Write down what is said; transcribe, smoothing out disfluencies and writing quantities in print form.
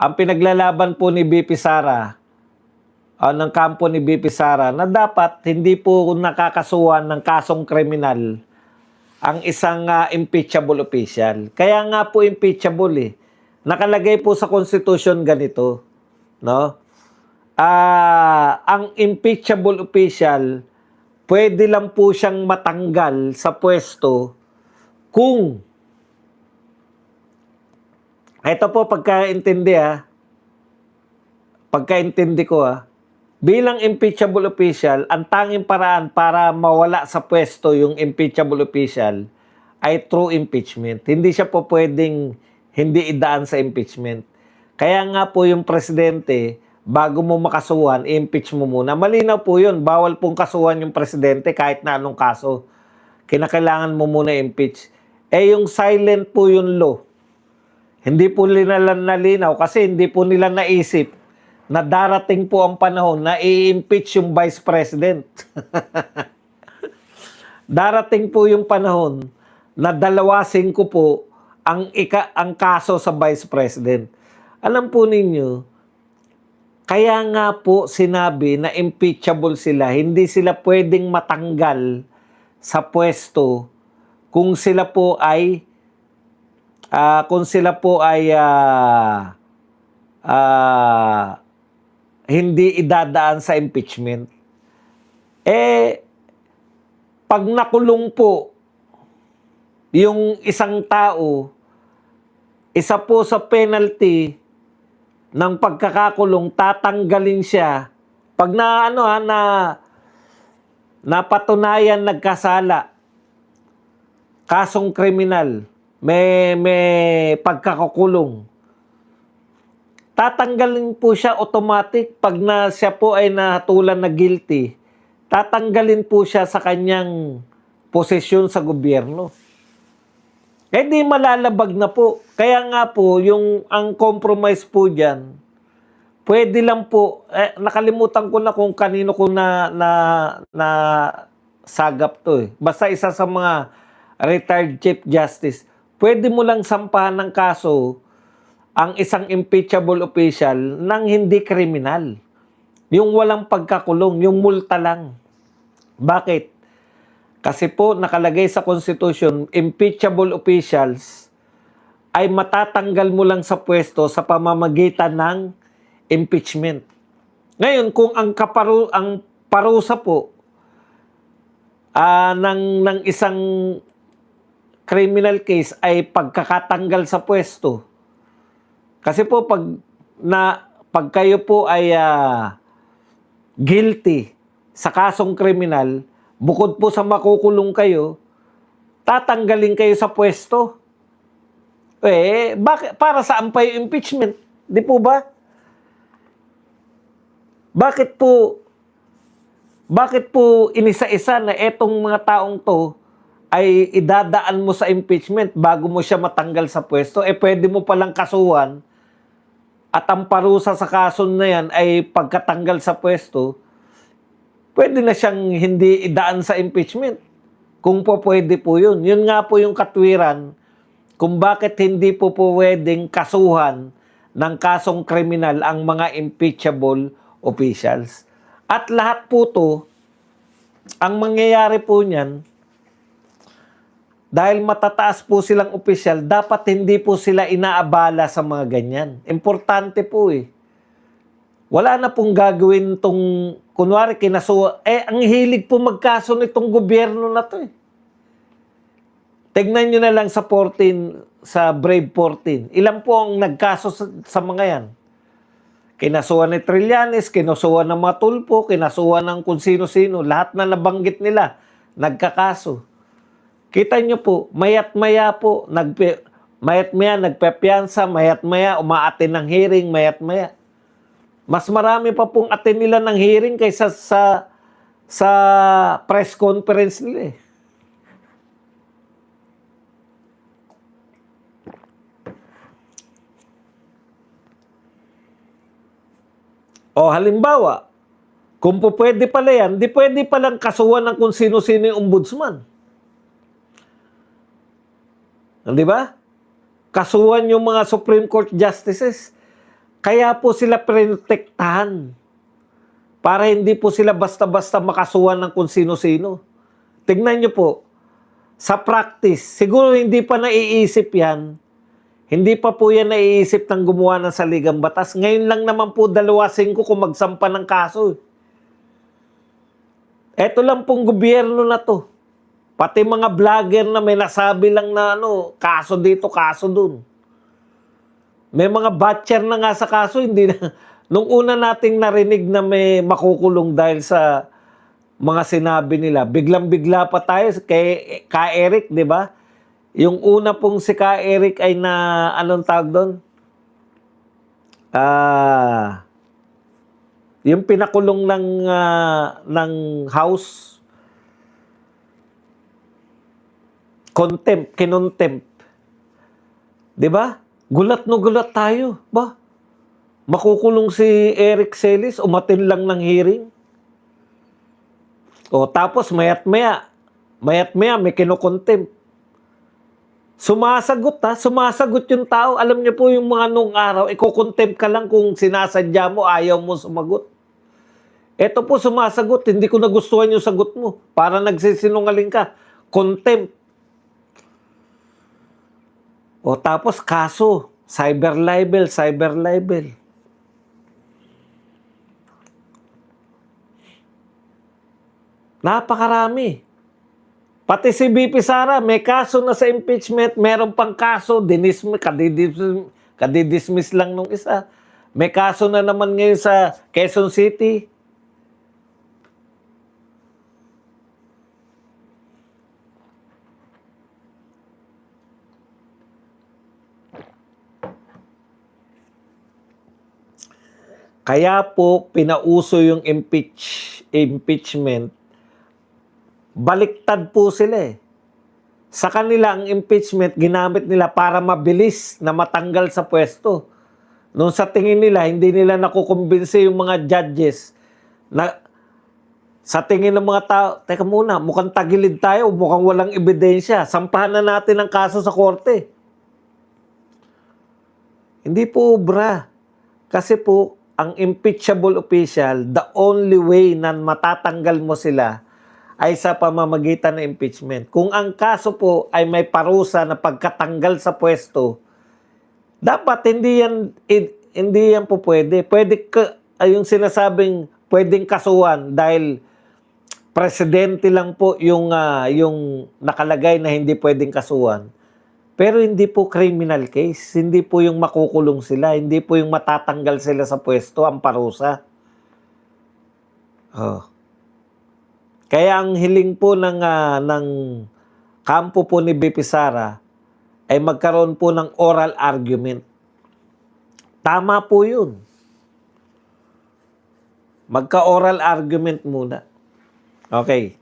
ang pinaglalaban po ni BP Sara, ng kampo ni BP Sara, na dapat hindi po nakakasuhan ng kasong kriminal ang isang impeachable official. Kaya nga po impeachable eh. Nakalagay po sa Constitution ganito, no? Ang impeachable official, pwede lang po siyang matanggal sa pwesto kung, ito po pagkaintindi ko bilang impeachable official, ang tanging paraan para mawala sa pwesto yung impeachable official ay through impeachment. Hindi siya po pwedeng hindi idaan sa impeachment. Kaya nga po yung presidente, bago mo makasuhan, i-impeach mo muna. Malinaw po yun. Bawal pong kasuhan yung presidente kahit na anong kaso. Kinakailangan mo muna impeach. Yung silent po yung law. Hindi po nila nalinaw kasi hindi po nila naisip na darating po ang panahon na i-impeach yung Vice President. Darating po yung panahon na 2-5 po ang kaso sa Vice President. Alam po ninyo, kaya nga po sinabi na impeachable sila, hindi sila pwedeng matanggal sa pwesto kung sila po ay hindi idadaan sa impeachment. Pag nakulong po yung isang tao, isa po sa penalty ng pagkakakulong, tatanggalin siya pag napatunayan nagkasala, kasong kriminal, may pagkakakulong, tatanggalin po siya automatic pag siya po ay nahatulan na guilty. Tatanggalin po siya sa kanyang posisyon sa gobyerno. Di malalabag na po. Kaya nga po, ang compromise po dyan, pwede lang po, nakalimutan ko na kung kanino ko na sagap to . Basta isa sa mga retired Chief Justice, pwede mo lang sampahan ng kaso ang isang impeachable official ng hindi kriminal. Yung walang pagkakulong, yung multa lang. Bakit? Kasi po nakalagay sa Constitution, impeachable officials ay matatanggal mo lang sa pwesto sa pamamagitan ng impeachment. Ngayon, kung ang parusa po ng isang criminal case ay pagkakatanggal sa pwesto, kasi po pag kayo po ay guilty sa kasong kriminal, bukod po sa makukulong kayo, tatanggalin kayo sa pwesto. Bakit? Para saan pa yung impeachment? Di po ba? Bakit po inisa-isa na etong mga taong to ay idadaan mo sa impeachment bago mo siya matanggal sa pwesto? Pwede mo palang kasuhan at ang parusa sa kaso na yan ay pagkatanggal sa pwesto, pwede na siyang hindi idaan sa impeachment. Kung po pwede po yun. Yun nga po yung katwiran kung bakit hindi po pwedeng kasuhan ng kasong kriminal ang mga impeachable officials. At lahat po to, ang mangyayari po niyan, dahil matataas po silang opisyal, dapat hindi po sila inaabala sa mga ganyan. Importante po . Wala na pong gagawin tong, kunwari, ang hilig po magkaso nitong gobyerno na to . Tignan nyo na lang sa Brave 14. Ilan po ang nagkaso sa mga yan? Kinasuhan ni Trillanes, kinasuhan ng mga tulpo, kinasuhan ng kung sino-sino. Lahat na nabanggit nila, nagkakaso. Kita nyo po, mayat-maya po, mayat-maya nagpepiansa, mayat-maya umaatin ng hearing, mayat-maya. Mas marami pa pong atin nila ng hearing kaysa sa press conference nila . Halimbawa, kung po pwede pala yan, di pwede palang kasuhan ng kung sino-sino yung ombudsman. Di ba? Kasuhan yung mga Supreme Court Justices. Kaya po sila protektahan para hindi po sila basta-basta makasuhan ng kung sino-sino. Tignan nyo po, sa practice, siguro hindi pa naiisip yan, hindi pa po yan naiisip ng gumawa ng saligang batas. Ngayon lang naman po 2-5 kung magsampa ng kaso. Eto lang pong gobyerno na to. Pati mga vlogger na may nasabi lang na kaso dito, kaso dun. May mga batcher na nga sa kaso, hindi na. Nung una nating narinig na may makukulong dahil sa mga sinabi nila, biglang-bigla pa tayo kay Ka Eric, di ba? Yung una pong si Ka Eric ay na, anong tawag doon? Yung pinakulong ng House, kinontempt. Di ba? Gulat no gulat tayo. Ba? Makukulong si Eric Celis, umatin lang ng hearing. O tapos mayat-maya may kinokontempt. Sumasagot yung tao. Alam niyo po yung mga nung araw, iko-contempt ka lang kung sinasadya mo, ayaw mo sumagot. Eto po sumasagot, hindi ko nagustuhan yung sagot mo. Para nagsisinungaling ka. Contempt. O tapos kaso, cyber libel. Napakarami. Pati si BP Sara, may kaso na sa impeachment, meron pang kaso, kadidismiss lang nung isa. May kaso na naman ngayon sa Quezon City. Kaya po pinauso yung impeachment. Baliktad po sila eh. Sa kanila, ang impeachment, ginamit nila para mabilis na matanggal sa pwesto. Nung sa tingin nila, hindi nila nakukumbinsi yung mga judges na sa tingin ng mga tao, teka muna, mukhang tagilid tayo, mukhang walang ebidensya. Sampahan na natin ang kaso sa korte. Hindi po, obra. Kasi po, ang impeachable official, the only way na matatanggal mo sila ay sa pamamagitan ng impeachment. Kung ang kaso po ay may parusa na pagkatanggal sa pwesto, dapat hindi yan po pwede. Yung sinasabing pwedeng kasuhan dahil presidente lang po yung nakalagay na hindi pwedeng kasuhan. Pero hindi po criminal case. Hindi po yung makukulong sila. Hindi po yung matatanggal sila sa pwesto ang parusa. Oh. Kaya ang hiling po ng kampo po ni BP Sara ay magkaroon po ng oral argument. Tama po yun. Magka-oral argument muna. Okay.